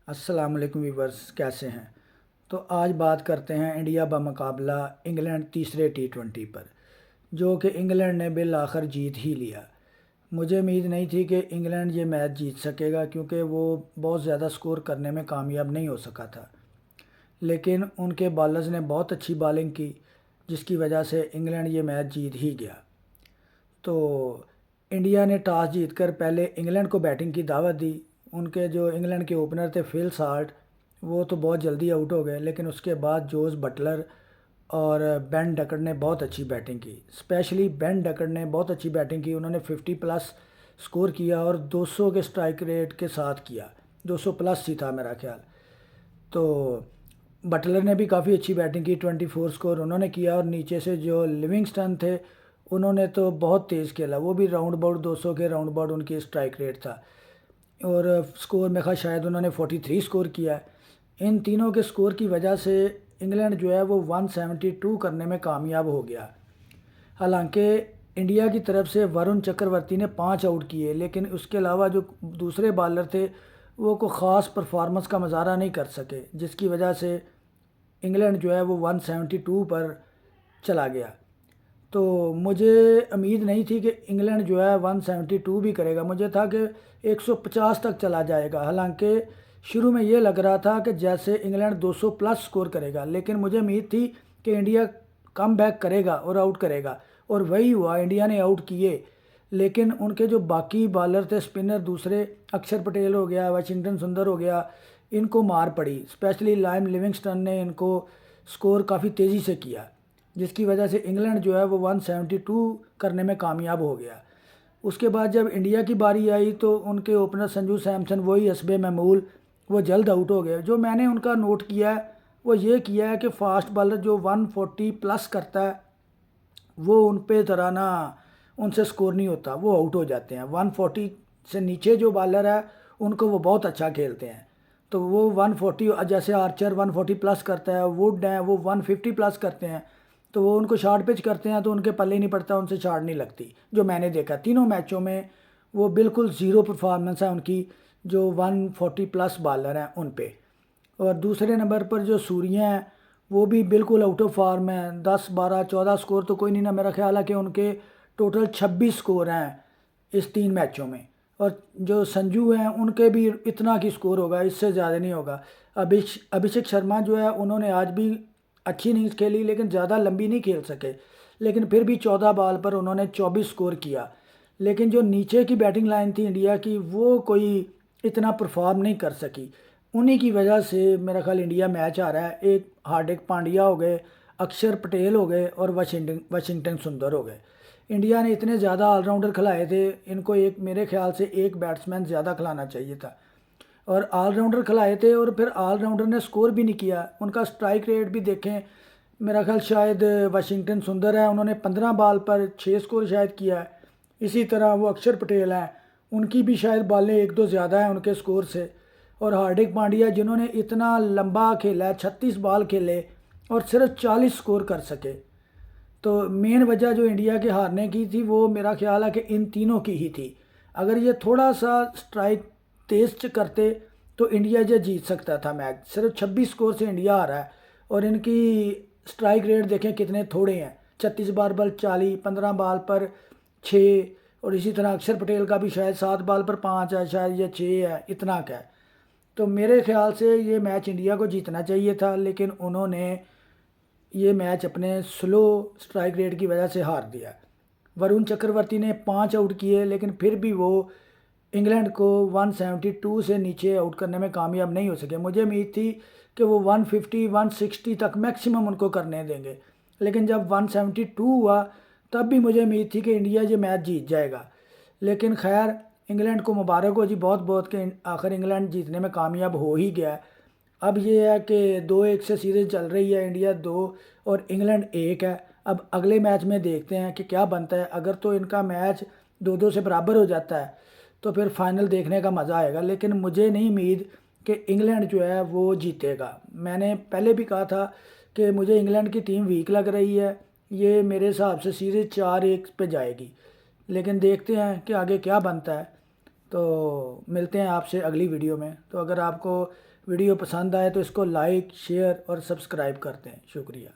अस्सलाम वालेकुम वीवर्स, कैसे हैं। तो आज बात करते हैं इंडिया बमुकाबला इंग्लैंड तीसरे टी20 पर, जो कि इंग्लैंड ने बिल आखिर जीत ही लिया। मुझे उम्मीद नहीं थी कि इंग्लैंड ये मैच जीत सकेगा, क्योंकि वो बहुत ज़्यादा स्कोर करने में कामयाब नहीं हो सका था। लेकिन उनके बॉलर्स ने बहुत अच्छी बॉलिंग की, जिसकी वजह से इंग्लैंड ये मैच जीत ही गया। तो इंडिया ने टॉस जीतकर पहले इंग्लैंड को बैटिंग की दावत दी। उनके जो इंग्लैंड के ओपनर थे फिल साल्ट, वो तो बहुत जल्दी आउट हो गए, लेकिन उसके बाद जोस बटलर और बेन डकट ने बहुत अच्छी बैटिंग की। स्पेशली बेन डकट ने बहुत अच्छी बैटिंग की, उन्होंने 50 प्लस स्कोर किया और 200 के स्ट्राइक रेट के साथ किया। 200 प्लस ही था मेरा ख्याल। तो बटलर ने भी काफ़ी अच्छी बैटिंग की, 24 स्कोर उन्होंने किया। और नीचे से जो लिविंगस्टन थे, उन्होंने तो बहुत तेज़ खेला, वो भी राउंड अबाउट 200 के राउंड अबाउट उनकी स्ट्राइक रेट था। और स्कोर में खा शायद उन्होंने 43 स्कोर किया है। इन तीनों के स्कोर की वजह से इंग्लैंड जो है वो 172 करने में कामयाब हो गया। हालांकि इंडिया की तरफ से वरुण चक्रवर्ती ने 5 आउट किए, लेकिन उसके अलावा जो दूसरे बॉलर थे वो को ख़ास परफॉर्मेंस का मज़ारा नहीं कर सके, जिसकी वजह से इंग्लैंड जो है वो 172 पर चला गया। तो मुझे उम्मीद नहीं थी कि इंग्लैंड जो है 172 भी करेगा, मुझे था कि 150 तक चला जाएगा। हालांकि शुरू में ये लग रहा था कि जैसे इंग्लैंड 200 प्लस स्कोर करेगा, लेकिन मुझे उम्मीद थी कि इंडिया कम बैक करेगा और आउट करेगा, और वही हुआ। इंडिया ने आउट किए, लेकिन उनके जो बाकी बॉलर थे स्पिनर दूसरे, अक्षर पटेल हो गया, वाशिंगटन सुंदर हो गया, इनको मार पड़ी। स्पेशली लाइम लिविंगस्टन ने इनको स्कोर काफ़ी तेज़ी से किया, जिसकी वजह से इंग्लैंड जो है वो 172 करने में कामयाब हो गया। उसके बाद जब इंडिया की बारी आई तो उनके ओपनर संजू सैमसन, वही हस्बे महमूल, वो जल्द आउट हो गए। जो मैंने उनका नोट किया है वो ये किया है कि फ़ास्ट बॉलर जो 140 प्लस करता है, वो उन पे तरह ना उनसे स्कोर नहीं होता, वो आउट हो जाते हैं। 140 से नीचे जो बॉलर है उनको वो बहुत अच्छा खेलते हैं। तो वो 140, जैसे आर्चर 140 प्लस करता है, वुड हैं वो 150 प्लस करते हैं, तो वो उनको शॉर्ट पिच करते हैं तो उनके पल्ले नहीं पड़ता, उनसे शॉर्ट नहीं लगती। जो मैंने देखा तीनों मैचों में वो बिल्कुल ज़ीरो परफॉर्मेंस है उनकी, जो 140 प्लस बॉलर हैं उन पे। और दूसरे नंबर पर जो सूर्या हैं, वो भी बिल्कुल आउट ऑफ फॉर्म है। 10 12 14 स्कोर तो कोई नहीं ना, मेरा ख्याल है कि उनके टोटल 26 स्कोर हैं इस 3 मैचों में। और जो संजू हैं उनके भी इतना की स्कोर होगा, इससे ज़्यादा नहीं होगा। अभिषेक शर्मा जो है उन्होंने आज भी अच्छी इनिंग्स खेली, लेकिन ज़्यादा लंबी नहीं खेल सके, लेकिन फिर भी 14 बॉल पर उन्होंने 24 स्कोर किया। लेकिन जो नीचे की बैटिंग लाइन थी इंडिया की, वो कोई इतना परफॉर्म नहीं कर सकी। उन्हीं की वजह से मेरा ख्याल इंडिया मैच आ रहा है। एक हार्दिक पांड्या हो गए, अक्षर पटेल हो गए और वाशिंगटन सुंदर हो गए। इंडिया ने इतने ज़्यादा ऑलराउंडर खिलाए थे, इनको एक मेरे ख्याल से एक बैट्समैन ज़्यादा खिलाना चाहिए था। और ऑलराउंडर खिलाए थे और फिर ऑलराउंडर ने स्कोर भी नहीं किया। उनका स्ट्राइक रेट भी देखें, मेरा ख्याल शायद वाशिंगटन सुंदर है, उन्होंने 15 बॉल पर 6 स्कोर शायद किया है। इसी तरह वो अक्षर पटेल हैं, उनकी भी शायद बॉलें 1 2 ज़्यादा हैं उनके स्कोर से। और हार्दिक पांड्या जिन्होंने इतना लंबा खेला है, 36 बॉल खेले और सिर्फ 40 स्कोर कर सके। तो मेन वजह जो इंडिया के हारने की थी वो मेरा ख्याल है कि इन तीनों की ही थी। अगर ये थोड़ा सा स्ट्राइक तेज करते तो इंडिया ये जीत सकता था मैच। सिर्फ 26 स्कोर से इंडिया हारा है, और इनकी स्ट्राइक रेट देखें कितने थोड़े हैं। 36 बार बल 40, 15 बॉल पर 6, और इसी तरह अक्षर पटेल का भी शायद 7 बॉल पर 5 है शायद, या 6 है, इतना का है। तो मेरे ख्याल से ये मैच इंडिया को जीतना चाहिए था, लेकिन उन्होंने ये मैच अपने स्लो स्ट्राइक रेट की वजह से हार दिया। वरुण चक्रवर्ती ने 5 आउट किए, लेकिन फिर भी वो इंग्लैंड को 172 से नीचे आउट करने में कामयाब नहीं हो सके। मुझे उम्मीद थी कि वो 150 160 तक मैक्सिमम उनको करने देंगे, लेकिन जब 172 हुआ तब भी मुझे उम्मीद थी कि इंडिया ये मैच जीत जाएगा। लेकिन खैर, इंग्लैंड को मुबारक हो जी, बहुत बहुत कि आखिर इंग्लैंड जीतने में कामयाब हो ही गया है। अब ये है कि 2-1 से सीरीज़ चल रही है, इंडिया 2 और इंग्लैंड 1 है। अब अगले मैच में देखते हैं कि क्या बनता है। अगर तो इनका मैच 2-2 से बराबर हो जाता है तो फिर फाइनल देखने का मज़ा आएगा, लेकिन मुझे नहीं उम्मीद कि इंग्लैंड जो है वो जीतेगा। मैंने पहले भी कहा था कि मुझे इंग्लैंड की टीम वीक लग रही है, ये मेरे हिसाब से सीरीज़ 4-1 पे जाएगी। लेकिन देखते हैं कि आगे क्या बनता है। तो मिलते हैं आपसे अगली वीडियो में। तो अगर आपको वीडियो पसंद आए तो इसको लाइक, शेयर और सब्सक्राइब करते हैं। शुक्रिया।